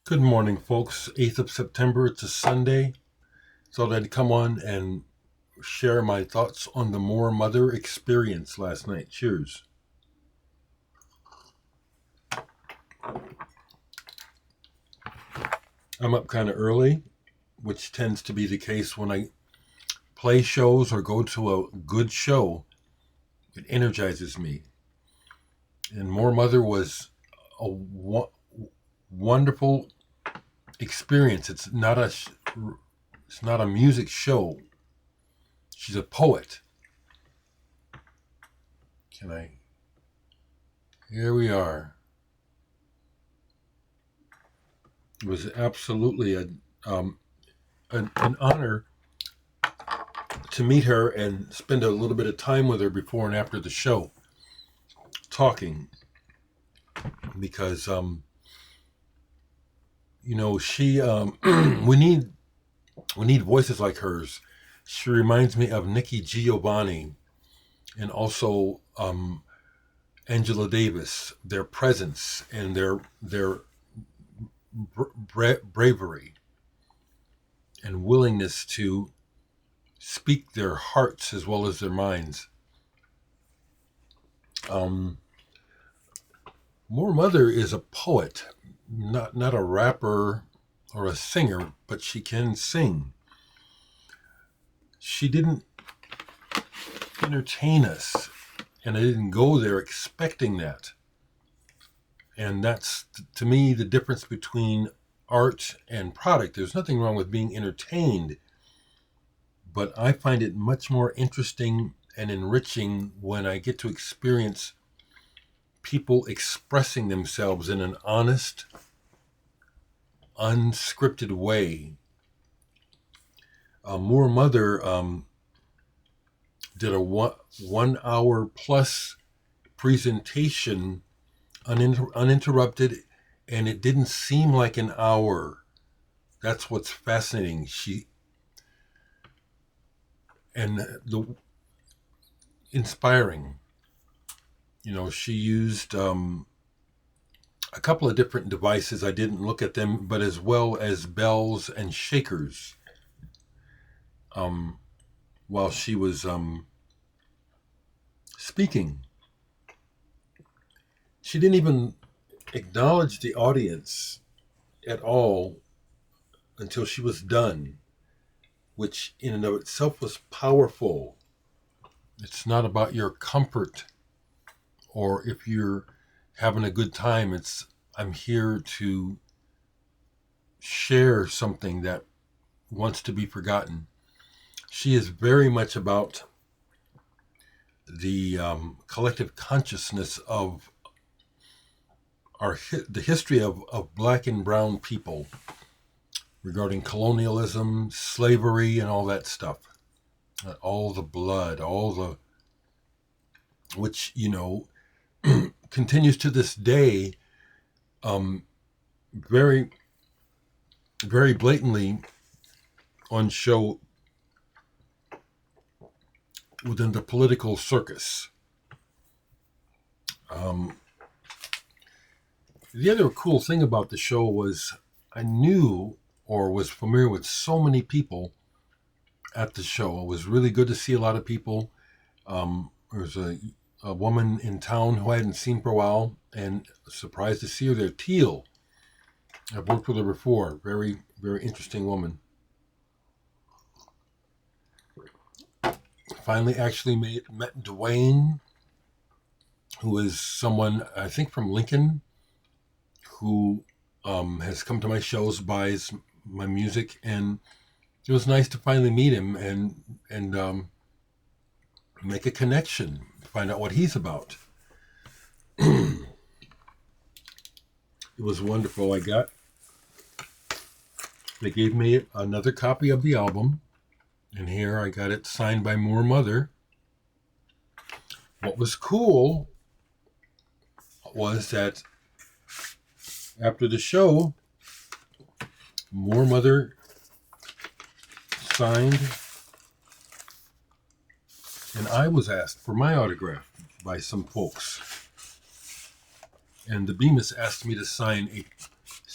Good morning, folks. 8th of September, it's a Sunday. Thought I'd come on and share my thoughts on the More Mother experience last night. Cheers. I'm up kind of early, which tends to be the case when I play shows or go to a good show. It energizes me. And More Mother was a wonderful experience. It's not a music show. She's a poet. Here we are. It was absolutely an honor to meet her and spend a little bit of time with her before and after the show, talking, because she we need voices like hers. She reminds me of Nikki Giovanni and also Angela Davis. Their presence and their bravery and willingness to speak their hearts as well as their minds. More Mother is a poet, not a rapper or a singer, but she can sing. She didn't entertain us, and I didn't go there expecting that. And that's, to me, the difference between art and product. There's nothing wrong with being entertained, but I find it much more interesting and enriching when I get to experience people expressing themselves in an honest, unscripted way. More Mother did a 1 hour plus presentation uninterrupted, and it didn't seem like an hour. That's what's fascinating. Inspiring. She used a couple of different devices. I didn't look at them, but as well as bells and shakers while she was speaking. She didn't even acknowledge the audience at all until she was done, which in and of itself was powerful. It's not about your comfort or if you're having a good time. I'm here to share something that wants to be forgotten. She is very much about the collective consciousness of the history of black and brown people regarding colonialism, slavery, and all that stuff. All the blood, which, continues to this day, very, very blatantly on show within the political circus. The other cool thing about the show was I knew or was familiar with so many people at the show. It was really good to see a lot of people. There was a woman in town who I hadn't seen for a while, and surprised to see her there. Teal. I've worked with her before. Very, very interesting woman. Finally, actually met Dwayne, who is someone, I think, from Lincoln, who has come to my shows, buys my music, and it was nice to finally meet him and make a connection, find out what he's about. It was wonderful. They gave me another copy of the album, and here I got it signed by More Mother. What was cool was that after the show, More Mother signed, and I was asked for my autograph by some folks. And the Bemis asked me to sign a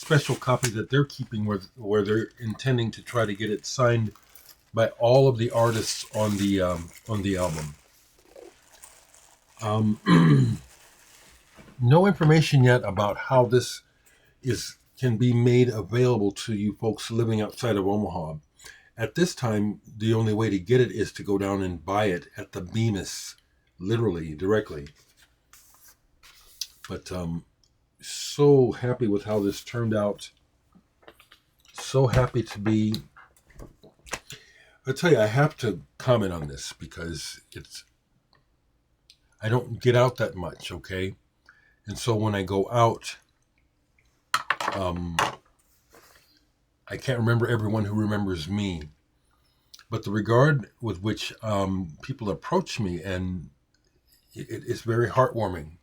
special copy that they're keeping where they're intending to try to get it signed by all of the artists on the album. No information yet about how this can be made available to you folks living outside of Omaha. At this time, the only way to get it is to go down and buy it at the Bemis, literally, directly. But so happy with how this turned out. So happy to be... I'll tell you, I have to comment on this because I don't get out that much, okay? And so when I go out, I can't remember everyone who remembers me, but the regard with which people approach me, and it's very heartwarming.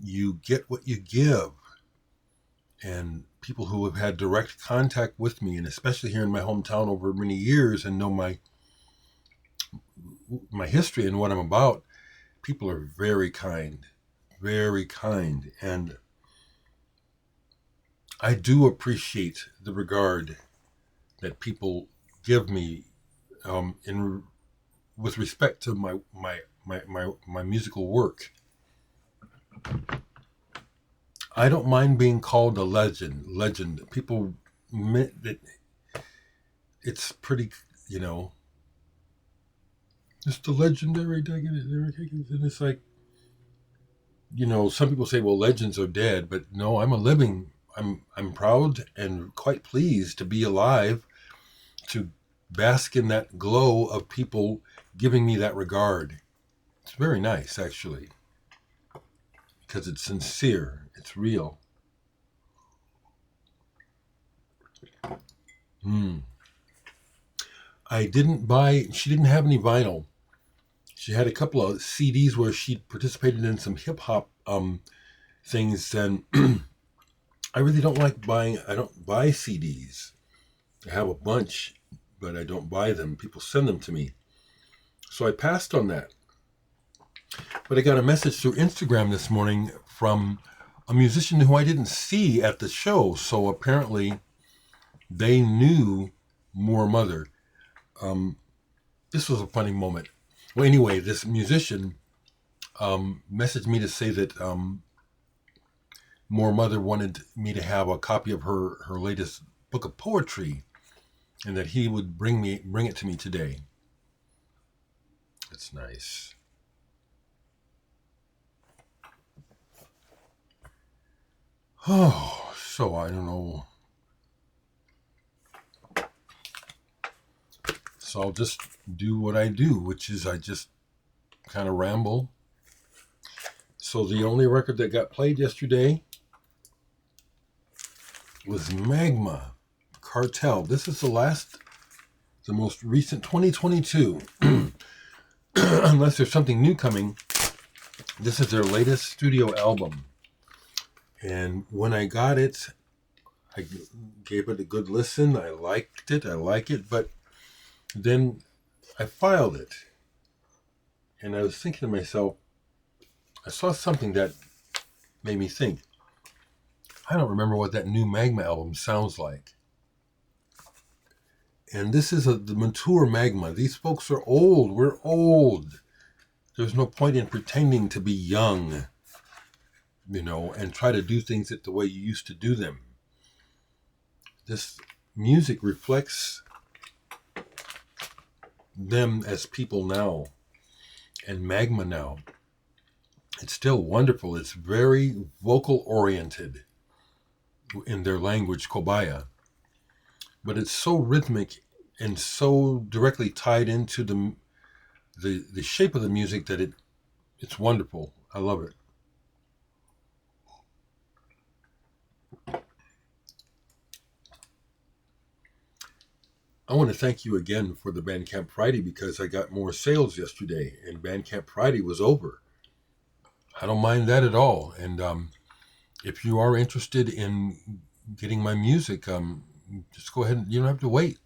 You get what you give, and people who have had direct contact with me, and especially here in my hometown over many years, and know my history and what I'm about, people are very kind, and I do appreciate the regard that people give me with respect to my musical work. I don't mind being called a legend. People admit that it's pretty, just the legendary Dereck Higgins, and it's like, some people say, well, legends are dead, but no, I'm proud and quite pleased to be alive, to bask in that glow of people giving me that regard. It's very nice, actually, because it's sincere, it's real. She didn't have any vinyl. She had a couple of CDs where she participated in some hip hop things, and I really don't like I don't buy CDs. I have a bunch, but I don't buy them. People send them to me. So I passed on that. But I got a message through Instagram this morning from a musician who I didn't see at the show. So apparently they knew More Mother. This was a funny moment. Well, anyway, this musician messaged me to say that More Mother wanted me to have a copy of her latest book of poetry, and that he would bring it to me today. That's nice. Oh, so I don't know. So I'll just do what I do, which is I just kind of ramble. So the only record that got played yesterday was Magma, Cartel. This is the most recent 2022. Unless there's something new coming, this is their latest studio album. And when I got it, I gave it a good listen. I like it, but then I filed it. And I was thinking to myself, I saw something that made me think, I don't remember what that new Magma album sounds like. And this is the mature Magma. These folks are old. We're old. There's no point in pretending to be young, and try to do things the way you used to do them. This music reflects them as people now, and Magma now. It's still wonderful. It's very vocal oriented in their language, Kobaya. But it's so rhythmic and so directly tied into the shape of the music that it's wonderful. I love it. I want to thank you again for the Bandcamp Friday, because I got more sales yesterday and Bandcamp Friday was over. I don't mind that at all. And if you are interested in getting my music, just go ahead. You don't have to wait.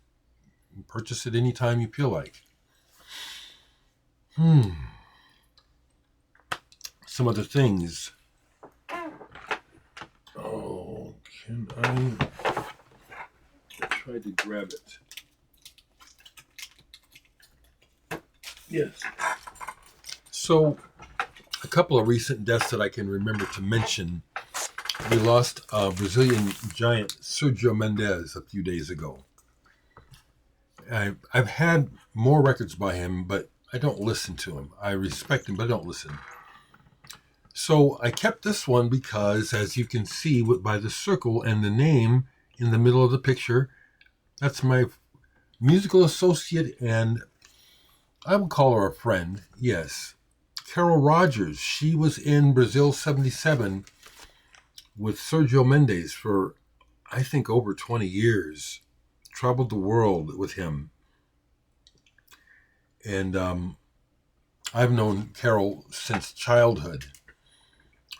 Purchase it anytime you feel like. Some other things. Oh. Can I try to grab it? Yes. So, a couple of recent deaths that I can remember to mention. We lost Brazilian giant Sergio Mendes a few days ago. I've had more records by him, but I don't listen to him. I respect him, but I don't listen. So I kept this one because, as you can see by the circle and the name in the middle of the picture, that's my musical associate, and I would call her a friend, yes. Carol Rogers. She was in Brazil 77 with Sergio Mendes for, I think, over 20 years. Traveled the world with him. And I've known Carol since childhood.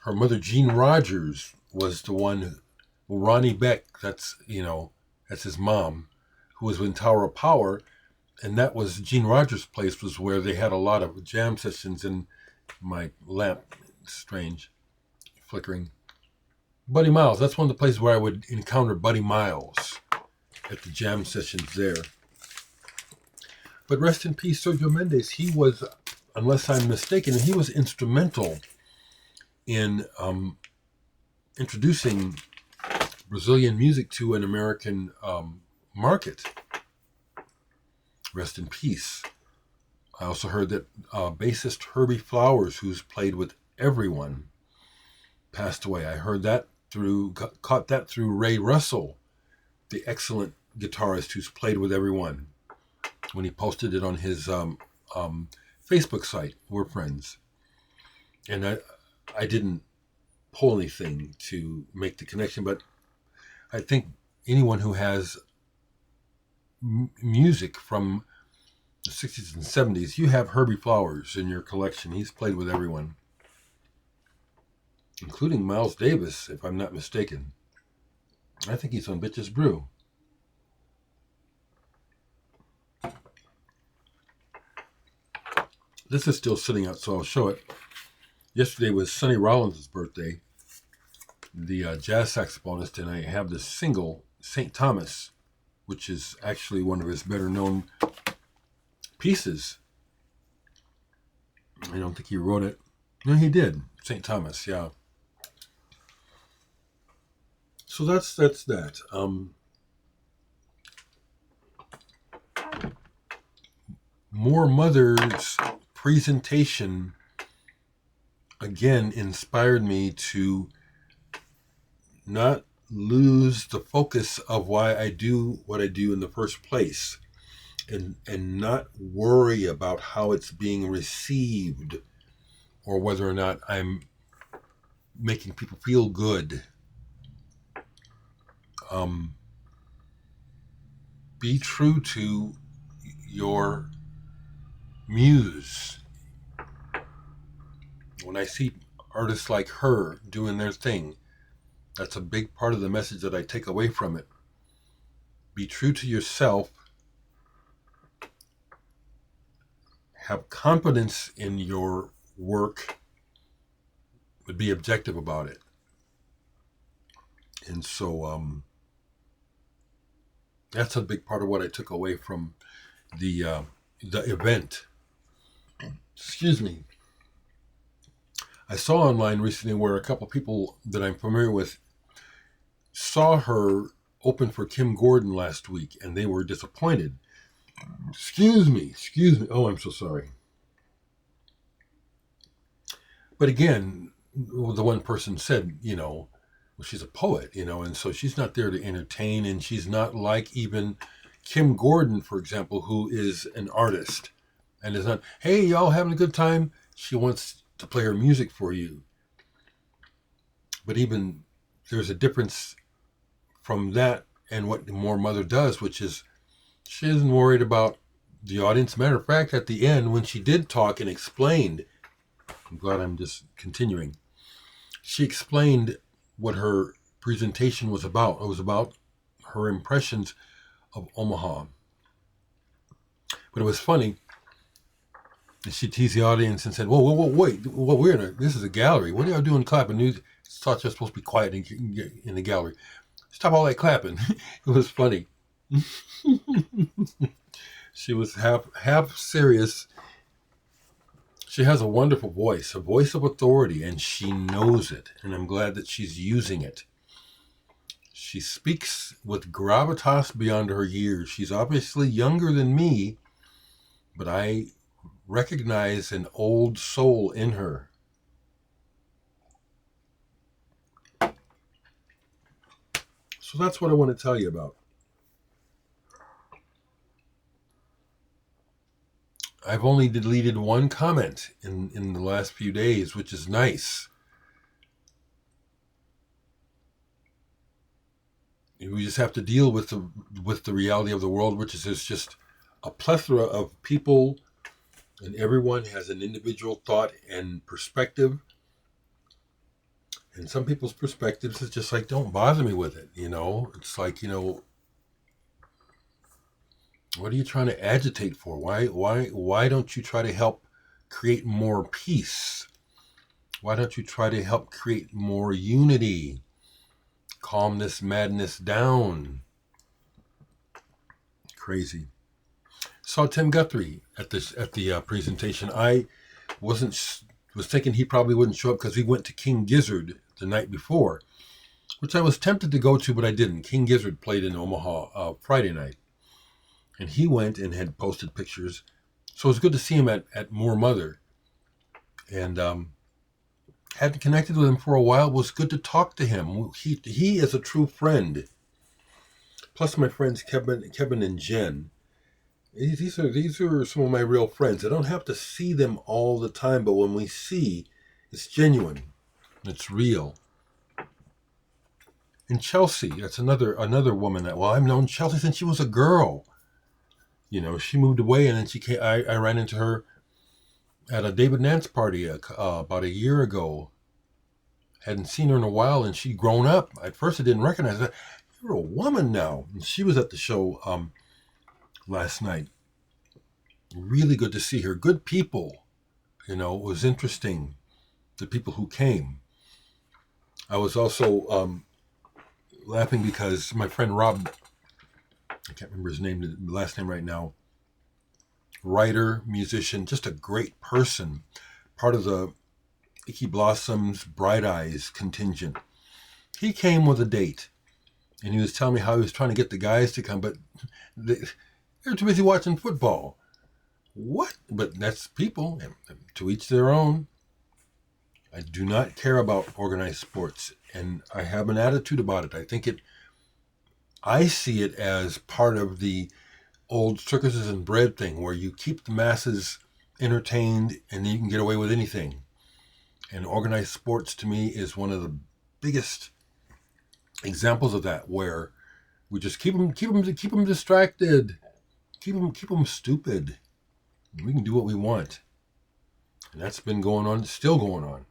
Her mother, Jean Rogers, was the one, Ronnie Beck, that's his mom, who was in Tower of Power. And that was Jean Rogers' place, was where they had a lot of jam sessions. And my lamp, strange, flickering. Buddy Miles, that's one of the places where I would encounter Buddy Miles at the jam sessions there. But rest in peace, Sergio Mendes. He was, unless I'm mistaken, he was instrumental in introducing Brazilian music to an American market. Rest in peace. I also heard that bassist Herbie Flowers, who's played with everyone, passed away. I heard that caught that through Ray Russell, the excellent guitarist who's played with everyone, when he posted it on his Facebook site. We're friends. And I didn't pull anything to make the connection, but I think anyone who has music from the 60s and 70s, you have Herbie Flowers in your collection. He's played with everyone, including Miles Davis, if I'm not mistaken. I think he's on Bitches Brew. This is still sitting out, so I'll show it. Yesterday was Sonny Rollins' birthday, the jazz saxophonist, and I have this single, St. Thomas, which is actually one of his better known pieces. I don't think he wrote it. No, he did. St. Thomas, yeah. So that's that. More Mother's presentation again inspired me to not lose the focus of why I do what I do in the first place, and not worry about how it's being received or whether or not I'm making people feel good. Be true to your muse. When I see artists like her doing their thing, that's a big part of the message that I take away from it. Be true to yourself. Have confidence in your work, but be objective about it. And so that's a big part of what I took away from the event. Excuse me. I saw online recently where a couple people that I'm familiar with saw her open for Kim Gordon last week, and they were disappointed. Excuse me. Oh, I'm so sorry. But again, the one person said, well, she's a poet, and so she's not there to entertain, and she's not like even Kim Gordon, for example, who is an artist and is not, hey, y'all having a good time? She wants to play her music for you. But even there's a difference from that and what More Mother does, which is she isn't worried about the audience. Matter of fact, at the end, when she did talk and explained, I'm glad I'm just continuing, she explained what her presentation was about. It was about her impressions of Omaha. But it was funny. She teased the audience and said, whoa, wait. Well, this is a gallery. What are y'all doing clapping? You thought you're supposed to be quiet in the gallery. Stop all that clapping. It was funny. She was half serious. She has a wonderful voice, a voice of authority, and she knows it. And I'm glad that she's using it. She speaks with gravitas beyond her years. She's obviously younger than me, but I recognize an old soul in her. So that's what I want to tell you about. I've only deleted one comment in the last few days, which is nice. We just have to deal with the reality of the world, which is there's just a plethora of people, and everyone has an individual thought and perspective. And some people's perspectives is just like, don't bother me with it. It's like, what are you trying to agitate for? Why don't you try to help create more peace? Why don't you try to help create more unity? Calm this madness down. Crazy. Saw Tim Guthrie at the presentation. I was thinking he probably wouldn't show up because we went to King Gizzard the night before, which I was tempted to go to, but I didn't. King Gizzard played in Omaha Friday night, and he went and had posted pictures. So it was good to see him at More Mother, and hadn't connected with him for a while. It was good to talk to him. He is a true friend. Plus, my friends Kevin and Jen. These are some of my real friends. I don't have to see them all the time, but when we see, it's genuine. It's real. And Chelsea, that's another woman that, well, I've known Chelsea since she was a girl. She moved away, and then she came. I ran into her at a David Nance party about a year ago. Hadn't seen her in a while, and she'd grown up. At first, I didn't recognize her. You're a woman now. And she was at the show last night. Really good to see her. Good people. It was interesting, the people who came. I was also laughing because my friend Rob, I can't remember his name, the last name right now, writer, musician, just a great person, part of the Icky Blossoms Bright Eyes contingent. He came with a date, and he was telling me how he was trying to get the guys to come, but they're too busy watching football. What? But that's people, to each their own. I do not care about organized sports, and I have an attitude about it. I see it as part of the old circuses and bread thing, where you keep the masses entertained and then you can get away with anything. And organized sports, to me, is one of the biggest examples of that, where we just keep them distracted, keep them stupid. We can do what we want, and that's been going on, still going on.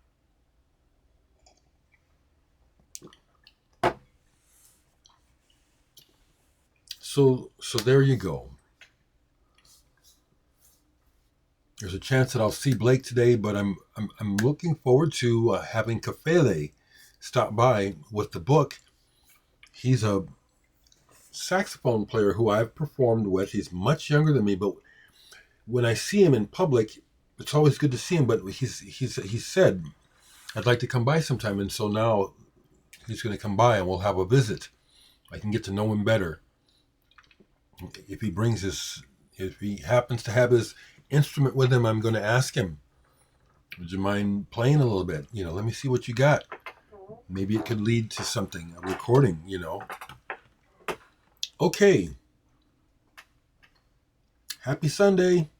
So there you go. There's a chance that I'll see Blake today, but I'm looking forward to having Kafele stop by with the book. He's a saxophone player who I've performed with. He's much younger than me, but when I see him in public, it's always good to see him. But he said, I'd like to come by sometime, and so now he's going to come by and we'll have a visit. I can get to know him better. If he happens to have his instrument with him, I'm going to ask him, would you mind playing a little bit? Let me see what you got. Maybe it could lead to something, a recording, Okay. Happy Sunday.